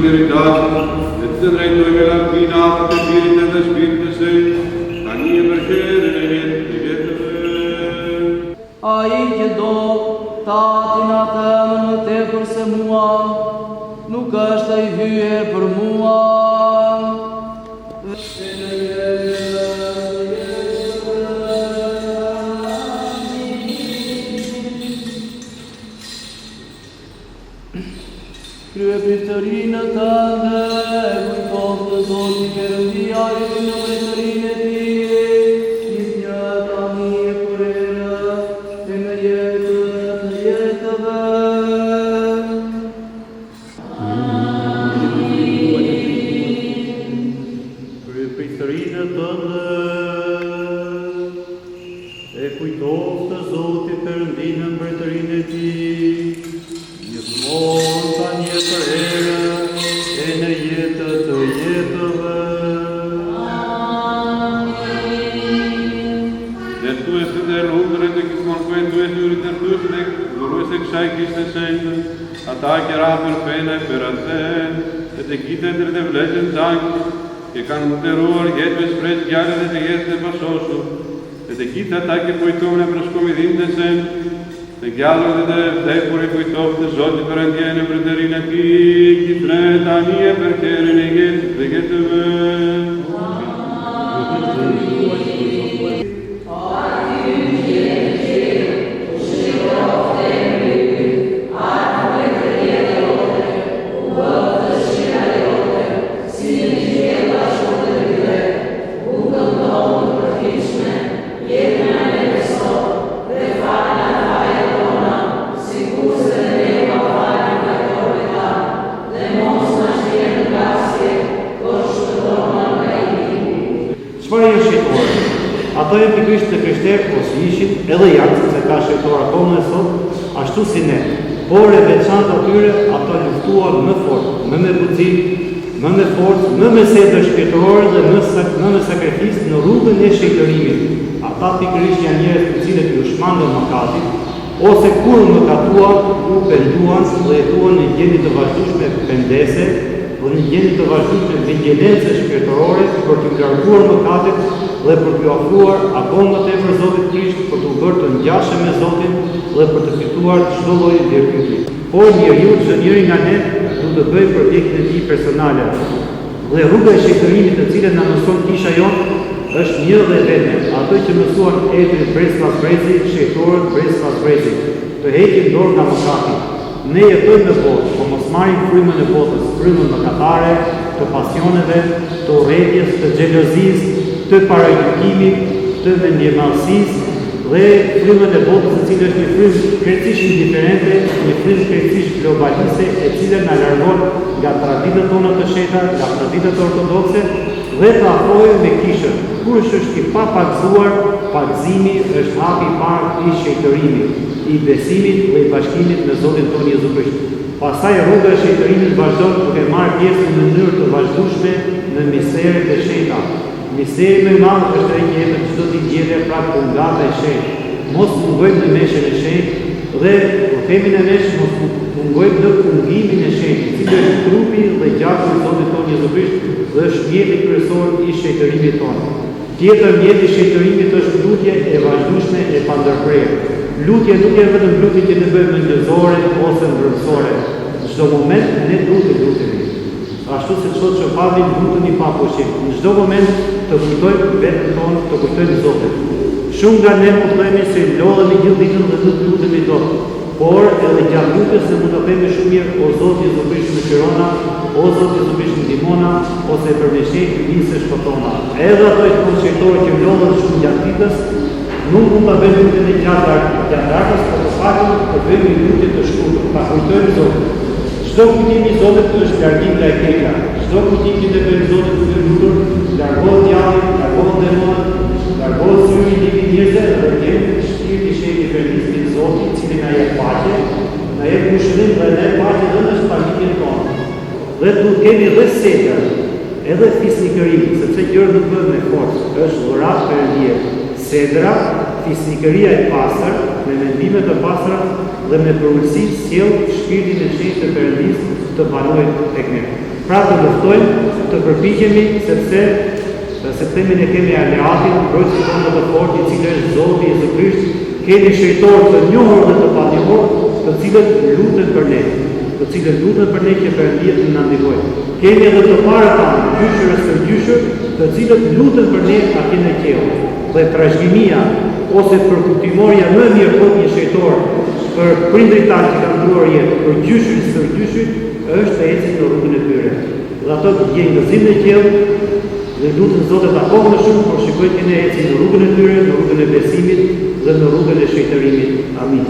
verità, e të drejtojme largina të Firit e të Shpirtit të Shenjtë, tani e për herën e jetëve. Ai që do tatin atëm më tepër se mua, nuk është i hyer për mua. Krye pritërinë tënde, kujton të Zotin Perëndia në pritërinë e Tij, një tani e përherë, e në jetët në jetëve. Krye pritërinë tënde, e kujton të Zotin Perëndia në pritërinë e Tij, gjithmonë tani e përherë, e në jetët të jetëve. Dërtuese dhe lundre të kismon kuentuese uri tërtuese dhe glorose kësaj kishte shenjtë, ata kjera për fene për atë, e të kite ndër të vleqën tankë, që kanë mëteruar jetëve shprej gjallë dhe të jetë të pasoshu, e të kite ata që kujtovën e për shkomidim të shenjtë, të gjallër dhe të vdekur i kujtovë të Zotit Perëndia në pritërinë e Tij, që tre tani e për herën e jetëve dhe jetëve. Çfarë janë shejtorë? Ato janë pikërisht të krishterë ose ishin edhe janë, sepse ka shejtorë akoma e sot, ashtu si ne. Por e veçantë atyre, ato luftuan më fort, më me guxim, më me forcë, më me sedër shpirtërore dhe më me sakrificë në rrugën e shejtërimit. Ata pikërisht janë njerëz të cilët ju shmangën mëkatin, ose kur mëkatuan, u penduan dhe jetuan në gjendje të vazhdueshme pendese, dhe në gjendje të vazhdueshme vigjilence shpirtërore për të larguar mëkatet dhe për t'u ofruar akoma më tepër Zotit Krisht, për t'u bërë të ngjashëm me Zotin dhe për të fituar çdo lloj virtyti. Por njeriu, çdo njeri nga ne, duhet të bëjë projektin e tij personale. Dhe rruga e shejtërimit të cilën na mëson kisha jon është një dhe vetëm, ato që mësuan Etrin brez pas brezi, shejtorët brez pas brezi, të heqin dorë nga mëkati. Ne jetojmë në botë, po mos marrim frymën e botës, frymën mëkatare, të pasioneve, të urrëties, të xhelozisë, të paragjykimit, të mendjemallësisë dhe frymën e botës, e cila është një frymë krejtësisht indiferente, një frymë krejtësisht globaliste, e cila na largon nga traditat tona të sheta, nga traditat ortodokse dhe të afrohemi me kishën. Kur është i papagzuar, pagëzimi është hapi i parë i shejtërimit, i besimit dhe i bashkimit me Zotin tonë Jezu Krisht. Pastaj rruga e shejtërimit vazhdon duke marrë pjesë në mënyrë të vazhdueshme në misteret e shenjta. Misteri më i madh është ai që jepet çdo ditë gjendje prapë të ngata e shenjtë. Mos mungojmë në meshën e shenjtë dhe kur themi në mesh mos mungojmë në fungimin e shenjtë, i cili është trupi dhe gjaku i Zotit tonë Jezu Krisht dhe është mjeti kryesor i shejtërimit tonë. Tjetër mjeti i shejtërimit është lutja e vazhdueshme e pandërprerë. Lutja nuk është vetëm lutje që të bëjmë mëngjesore ose mbrëmsore. Në çdo moment ne duhet të lutemi. Ashtu si thotë Shofati, lutuni pa pushim. Në çdo moment të kujtojmë vetën tonë, të kujtojmë Zotin. Shumë nga ne mund të themi se lodhemi gjithë ditën dhe nuk lutemi dot. Por edhe gjatë lutjes ne mund të themi shumë mirë: O Zoti Jezu Krisht më qirona, o Zoti Jezu Krisht më ndihmona, ose përveçej nisë shpëtona. Edhe ato të shejtorë që lodhen shumë gjatë ditës, nuk mund të bëjmë lutjen e gjatë darkës, por të paktën të bëjmë një lutje të shkurtër, ta kujtojmë Zotin. Çdo kujtim i Zotit është largim nga e keqja. Çdo kujtim që ne bëjmë Zotit duke lutur, largohet djalli, largohet demonët, largohet syri i njerëzve dhe vjen shpirti i shenjtë i Perëndisë i Zotit, i cili na jep paqe, na jep mëshirim dhe na jep paqe edhe në familjen tonë. Dhe duhet kemi edhe setër, edhe fisnikëri, sepse gjëra nuk bëhen me forcë, është dhuratë Perëndie. Sedra, fisnikëria e pastër, me mendime të pastra dhe me përulësi sjell shpirtin e shenjtë të Perëndisë të banojë tek ne. Pra të luftojmë, të përpiqemi sepse themi ne kemi aleatin, mbrojtësin tonë të fortë, i cili është Zoti Jezu Krisht, kemi shejtorë të njohur dhe të panjohur, të cilët luten për ne, që Perëndia të na ndihmojë. Kemi edhe të parë tanë, gjyshër e sërgjyshër, të cilët luten për ne atje në qiell. Dhe trashëgimia ose përkuptimorja më e mirë për një shejtor për prindrit tanë që kanë ndruar jetë, për gjyshër e sërgjyshër, është të ecin në rrugën e tyre. Dhe ato të gjejnë gëzim në qiell dhe lutën Zotit akoma më shumë, por shikojnë që ne ecin në rrugën e tyre, në rrugën e besimit dhe në rrugën e shejtërimit. Amin.